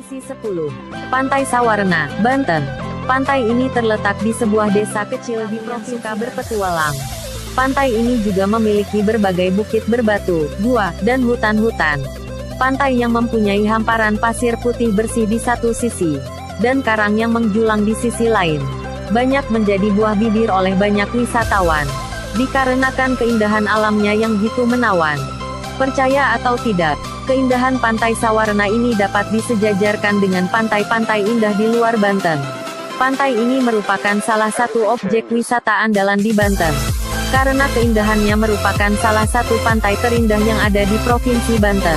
Posisi 10. Pantai Sawarna, Banten. Pantai ini terletak di sebuah desa kecil di provinsi berpetualang. Pantai ini juga memiliki berbagai bukit berbatu, gua, dan hutan-hutan. Pantai yang mempunyai hamparan pasir putih bersih di satu sisi, dan karang yang menjulang di sisi lain. Banyak menjadi buah bibir oleh banyak wisatawan, dikarenakan keindahan alamnya yang begitu menawan. Percaya atau tidak, keindahan Pantai Sawarna ini dapat disejajarkan dengan pantai-pantai indah di luar Banten. Pantai ini merupakan salah satu objek wisata andalan di Banten, karena keindahannya merupakan salah satu pantai terindah yang ada di Provinsi Banten.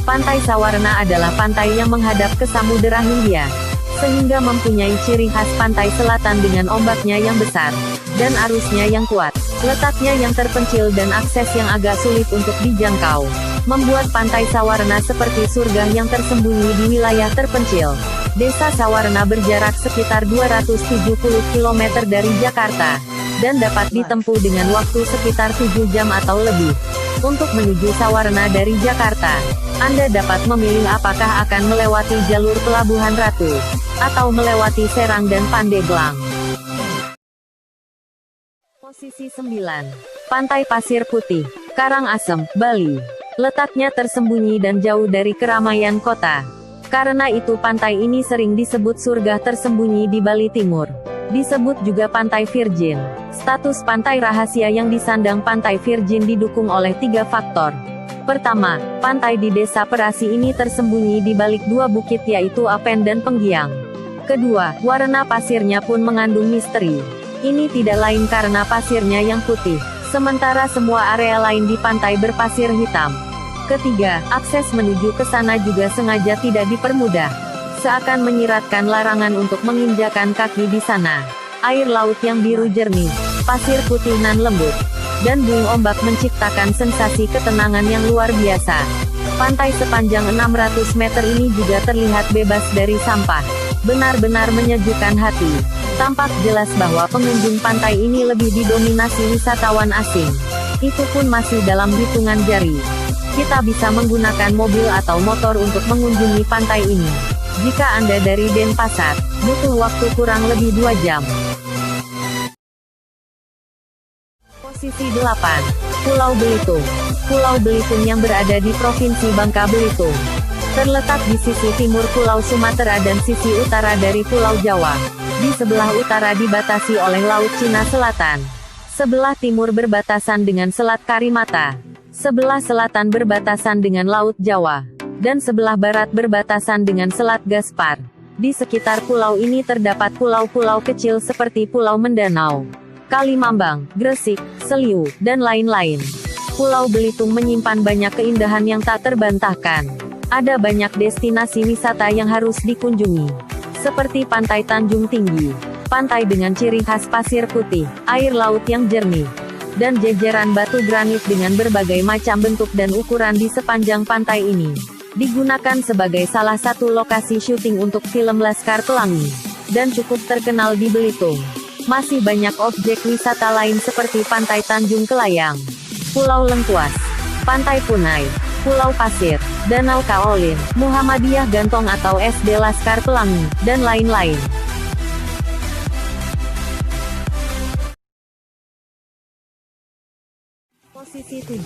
Pantai Sawarna adalah pantai yang menghadap ke Samudera Hindia, sehingga mempunyai ciri khas pantai selatan dengan ombaknya yang besar, dan arusnya yang kuat. Letaknya yang terpencil dan akses yang agak sulit untuk dijangkau, membuat Pantai Sawarna seperti surga yang tersembunyi di wilayah terpencil. Desa Sawarna berjarak sekitar 270 km dari Jakarta, dan dapat ditempuh dengan waktu sekitar 7 jam atau lebih. Untuk menuju Sawarna dari Jakarta, Anda dapat memilih apakah akan melewati jalur Pelabuhan Ratu, atau melewati Serang dan Pandeglang. Posisi 9. Pantai Pasir Putih, Karangasem, Bali. Letaknya tersembunyi dan jauh dari keramaian kota. Karena itu pantai ini sering disebut surga tersembunyi di Bali Timur. Disebut juga Pantai Virgin. Status pantai rahasia yang disandang Pantai Virgin didukung oleh 3 faktor. Pertama, pantai di desa Perasi ini tersembunyi di balik 2 bukit yaitu Apen dan Penggiang. Kedua, warna pasirnya pun mengandung misteri. Ini tidak lain karena pasirnya yang putih, sementara semua area lain di pantai berpasir hitam. Ketiga, akses menuju ke sana juga sengaja tidak dipermudah, seakan menyiratkan larangan untuk menginjakan kaki di sana. Air laut yang biru jernih, pasir putih nan lembut, dan buing ombak menciptakan sensasi ketenangan yang luar biasa. Pantai sepanjang 600 meter ini juga terlihat bebas dari sampah. Benar-benar menyejukkan hati. Tampak jelas bahwa pengunjung pantai ini lebih didominasi wisatawan asing. Itu pun masih dalam hitungan jari. Kita bisa menggunakan mobil atau motor untuk mengunjungi pantai ini. Jika Anda dari Denpasar, butuh waktu kurang lebih 2 jam. Posisi 8. Pulau Belitung. Pulau Belitung yang berada di Provinsi Bangka Belitung. Terletak di sisi timur Pulau Sumatera dan sisi utara dari Pulau Jawa. Di sebelah utara dibatasi oleh Laut Cina Selatan. Sebelah timur berbatasan dengan Selat Karimata. Sebelah selatan berbatasan dengan Laut Jawa. Dan sebelah barat berbatasan dengan Selat Gaspar. Di sekitar pulau ini terdapat pulau-pulau kecil seperti Pulau Mendanau, Kalimambang, Gresik, Seliu, dan lain-lain. Pulau Belitung menyimpan banyak keindahan yang tak terbantahkan. Ada banyak destinasi wisata yang harus dikunjungi, seperti Pantai Tanjung Tinggi, pantai dengan ciri khas pasir putih, air laut yang jernih, dan jejeran batu granit dengan berbagai macam bentuk dan ukuran di sepanjang pantai ini. Digunakan sebagai salah satu lokasi syuting untuk film Laskar Pelangi, dan cukup terkenal di Belitung. Masih banyak objek wisata lain seperti Pantai Tanjung Kelayang, Pulau Lengkuas, Pantai Punai, Pulau Pasir, Danau Kaolin, Muhammadiyah Gantong atau SD Laskar Pelangi, dan lain-lain. Posisi 7.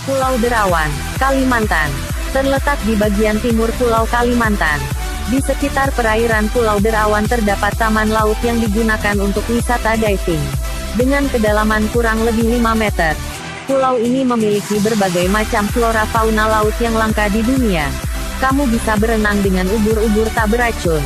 Pulau Derawan, Kalimantan. Terletak di bagian timur Pulau Kalimantan. Di sekitar perairan Pulau Derawan terdapat taman laut yang digunakan untuk wisata diving. Dengan kedalaman kurang lebih 5 meter. Pulau ini memiliki berbagai macam flora fauna laut yang langka di dunia. Kamu bisa berenang dengan ubur-ubur tak beracun,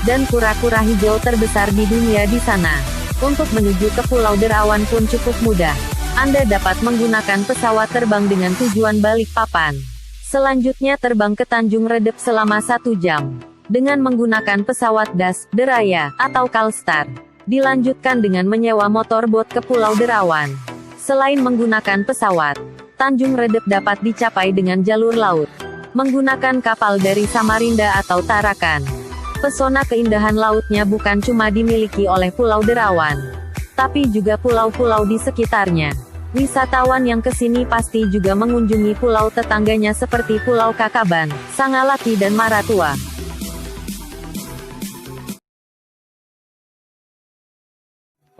dan kura-kura hijau terbesar di dunia di sana. Untuk menuju ke Pulau Derawan pun cukup mudah. Anda dapat menggunakan pesawat terbang dengan tujuan Balikpapan. Selanjutnya terbang ke Tanjung Redep selama 1 jam. Dengan menggunakan pesawat DAS, Deraya, atau Kalstar. Dilanjutkan dengan menyewa motorboat ke Pulau Derawan. Selain menggunakan pesawat, Tanjung Redep dapat dicapai dengan jalur laut, menggunakan kapal dari Samarinda atau Tarakan. Pesona keindahan lautnya bukan cuma dimiliki oleh Pulau Derawan, tapi juga pulau-pulau di sekitarnya. Wisatawan yang kesini pasti juga mengunjungi pulau tetangganya seperti Pulau Kakaban, Sangalaki dan Maratua.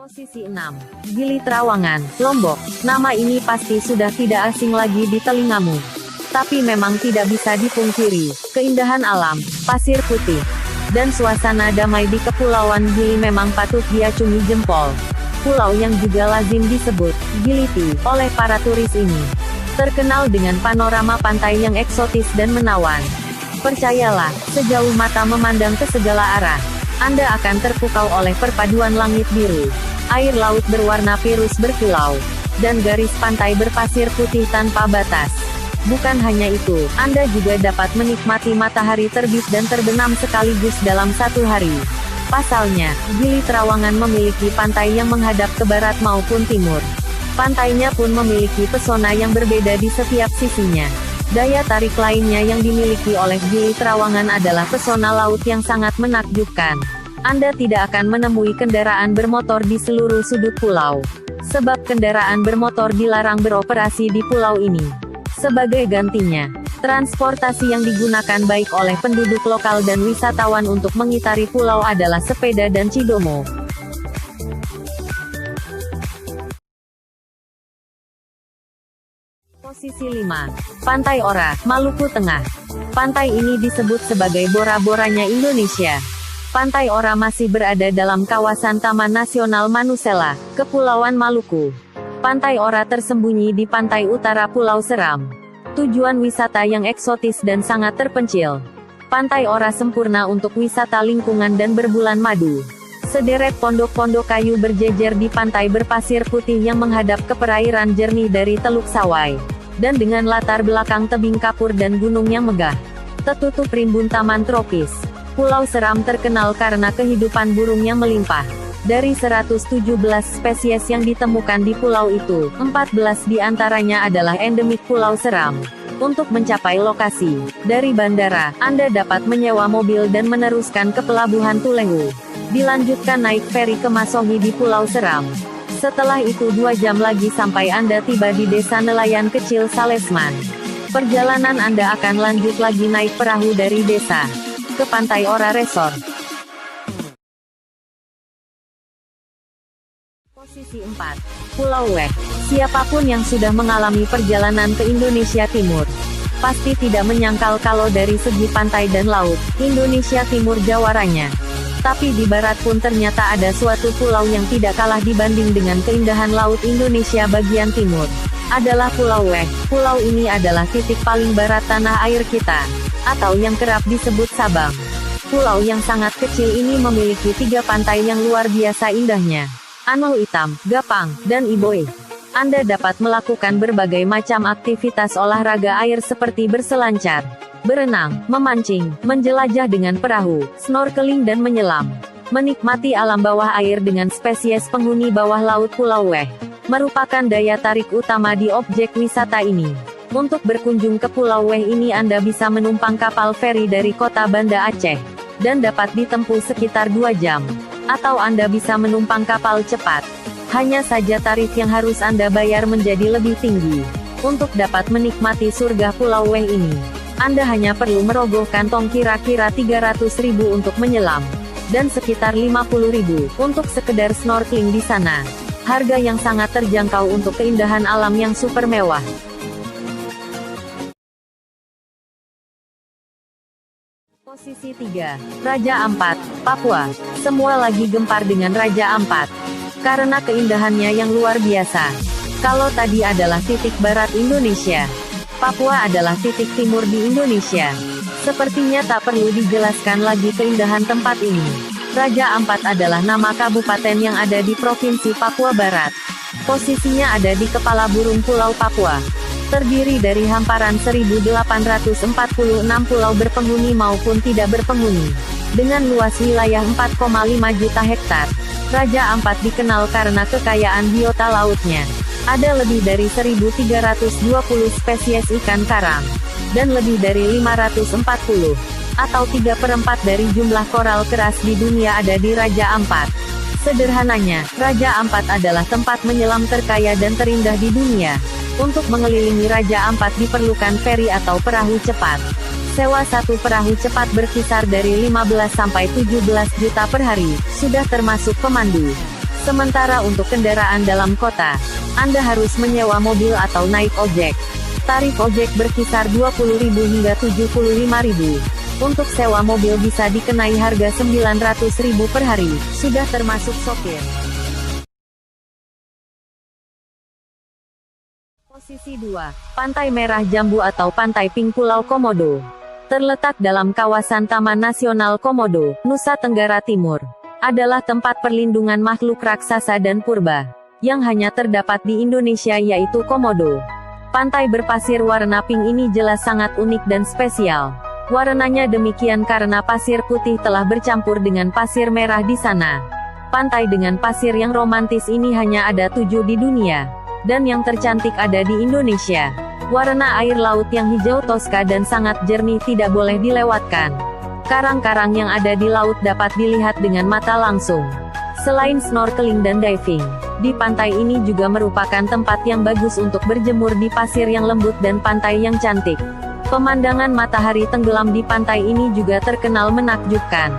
Posisi 6. Gili Trawangan, Lombok. Nama ini pasti sudah tidak asing lagi di telingamu. Tapi memang tidak bisa dipungkiri, keindahan alam, pasir putih, dan suasana damai di Kepulauan Gili memang patut diacungi jempol. Pulau yang juga lazim disebut Giliti oleh para turis ini terkenal dengan panorama pantai yang eksotis dan menawan. Percayalah, sejauh mata memandang ke segala arah, Anda akan terpukau oleh perpaduan langit biru, air laut berwarna virus berkilau, dan garis pantai berpasir putih tanpa batas. Bukan hanya itu, Anda juga dapat menikmati matahari terbit dan terbenam sekaligus dalam satu hari. Pasalnya, Gili Trawangan memiliki pantai yang menghadap ke barat maupun timur. Pantainya pun memiliki pesona yang berbeda di setiap sisinya. Daya tarik lainnya yang dimiliki oleh Gili Trawangan adalah pesona laut yang sangat menakjubkan. Anda tidak akan menemui kendaraan bermotor di seluruh sudut pulau, sebab kendaraan bermotor dilarang beroperasi di pulau ini. Sebagai gantinya, transportasi yang digunakan baik oleh penduduk lokal dan wisatawan untuk mengitari pulau adalah sepeda dan cidomo. Posisi 5. Pantai Ora, Maluku Tengah. Pantai ini disebut sebagai Bora-Boranya Indonesia. Pantai Ora masih berada dalam kawasan Taman Nasional Manusela, Kepulauan Maluku. Pantai Ora tersembunyi di pantai utara Pulau Seram. Tujuan wisata yang eksotis dan sangat terpencil. Pantai Ora sempurna untuk wisata lingkungan dan berbulan madu. Sederet pondok-pondok kayu berjejer di pantai berpasir putih yang menghadap ke perairan jernih dari Teluk Sawai. Dan dengan latar belakang tebing kapur dan gunung yang megah, tertutup rimbun taman tropis. Pulau Seram terkenal karena kehidupan burung yang melimpah. Dari 117 spesies yang ditemukan di pulau itu, 14 diantaranya adalah endemik Pulau Seram. Untuk mencapai lokasi, dari bandara, Anda dapat menyewa mobil dan meneruskan ke Pelabuhan Tulehu. Dilanjutkan naik feri ke Masohi di Pulau Seram. Setelah itu 2 jam lagi sampai Anda tiba di desa nelayan kecil Salesman. Perjalanan Anda akan lanjut lagi naik perahu dari desa ke Pantai Ora Resort. Posisi 4. Pulau Weh. Siapapun yang sudah mengalami perjalanan ke Indonesia Timur, pasti tidak menyangkal kalau dari segi pantai dan laut, Indonesia Timur jawaranya. Tapi di barat pun ternyata ada suatu pulau yang tidak kalah dibanding dengan keindahan laut Indonesia bagian timur. Adalah Pulau Weh. Pulau ini adalah titik paling barat tanah air kita, atau yang kerap disebut Sabang. Pulau yang sangat kecil ini memiliki 3 pantai yang luar biasa indahnya. Ano Hitam, Gapang, dan Iboe. Anda dapat melakukan berbagai macam aktivitas olahraga air seperti berselancar, berenang, memancing, menjelajah dengan perahu, snorkeling dan menyelam. Menikmati alam bawah air dengan spesies penghuni bawah laut Pulau Weh merupakan daya tarik utama di objek wisata ini. Untuk berkunjung ke Pulau Weh ini Anda bisa menumpang kapal feri dari kota Banda Aceh, dan dapat ditempuh sekitar 2 jam. Atau Anda bisa menumpang kapal cepat. Hanya saja tarif yang harus Anda bayar menjadi lebih tinggi. Untuk dapat menikmati surga Pulau Weh ini, Anda hanya perlu merogoh kantong kira-kira 300.000 untuk menyelam, dan sekitar 50.000 untuk sekedar snorkeling di sana. Harga yang sangat terjangkau untuk keindahan alam yang super mewah. Posisi 3. Raja Ampat, Papua. Semua lagi gempar dengan Raja Ampat karena keindahannya yang luar biasa. Kalau tadi adalah titik barat Indonesia, Papua adalah titik timur di Indonesia. Sepertinya tak perlu dijelaskan lagi keindahan tempat ini. Raja Ampat adalah nama kabupaten yang ada di Provinsi Papua Barat. Posisinya ada di kepala burung Pulau Papua. Terdiri dari hamparan 1.846 pulau berpenghuni maupun tidak berpenghuni, dengan luas wilayah 4,5 juta hektar. Raja Ampat dikenal karena kekayaan biota lautnya. Ada lebih dari 1.320 spesies ikan karang, dan lebih dari 540, atau 3/4 dari jumlah koral keras di dunia ada di Raja Ampat. Sederhananya, Raja Ampat adalah tempat menyelam terkaya dan terindah di dunia. Untuk mengelilingi Raja Ampat diperlukan feri atau perahu cepat. Sewa satu perahu cepat berkisar dari 15 sampai 17 juta per hari, sudah termasuk pemandu. Sementara untuk kendaraan dalam kota, Anda harus menyewa mobil atau naik ojek. Tarif ojek berkisar 20.000 hingga 75.000. Untuk sewa mobil bisa dikenai harga 900.000 per hari, sudah termasuk sopir. Posisi 2. Pantai Merah Jambu atau Pantai Pink Pulau Komodo. Terletak dalam kawasan Taman Nasional Komodo, Nusa Tenggara Timur. Adalah tempat perlindungan makhluk raksasa dan purba, yang hanya terdapat di Indonesia yaitu Komodo. Pantai berpasir warna pink ini jelas sangat unik dan spesial. Warnanya demikian karena pasir putih telah bercampur dengan pasir merah di sana. Pantai dengan pasir yang romantis ini hanya ada 7 di dunia, dan yang tercantik ada di Indonesia. Warna air laut yang hijau toska dan sangat jernih tidak boleh dilewatkan. Karang-karang yang ada di laut dapat dilihat dengan mata langsung. Selain snorkeling dan diving, di pantai ini juga merupakan tempat yang bagus untuk berjemur di pasir yang lembut dan pantai yang cantik. Pemandangan matahari tenggelam di pantai ini juga terkenal menakjubkan.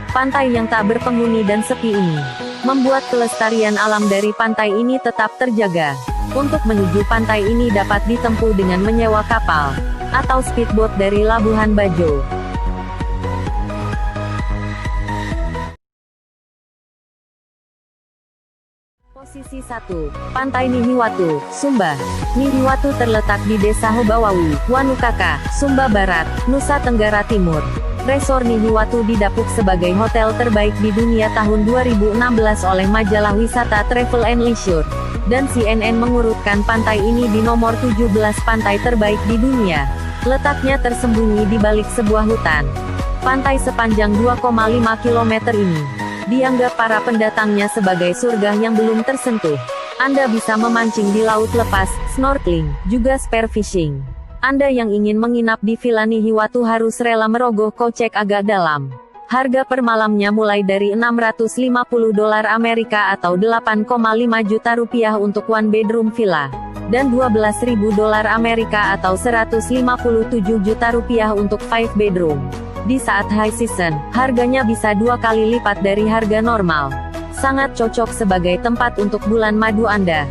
Pantai yang tak berpenghuni dan sepi ini membuat kelestarian alam dari pantai ini tetap terjaga. Untuk menuju pantai ini dapat ditempuh dengan menyewa kapal atau speedboat dari Labuhan Bajo. Posisi 1. Pantai Nihiwatu, Sumba. Nihiwatu terletak di Desa Hobawawi, Wanukaka, Sumba Barat, Nusa Tenggara Timur. Resor Nihiwatu didapuk sebagai hotel terbaik di dunia tahun 2016 oleh majalah wisata Travel and Leisure. Dan CNN mengurutkan pantai ini di nomor 17 pantai terbaik di dunia. Letaknya tersembunyi di balik sebuah hutan. Pantai sepanjang 2,5 km ini dianggap para pendatangnya sebagai surga yang belum tersentuh. Anda bisa memancing di laut lepas, snorkeling, juga spearfishing. Anda yang ingin menginap di Villa Nihiwatu harus rela merogoh kocek agak dalam. Harga per malamnya mulai dari $650 Amerika atau 8,5 juta rupiah untuk one bedroom villa, dan $12.000 Amerika atau 157 juta rupiah untuk 5 bedroom. Di saat high season, harganya bisa 2 kali lipat dari harga normal. Sangat cocok sebagai tempat untuk bulan madu Anda.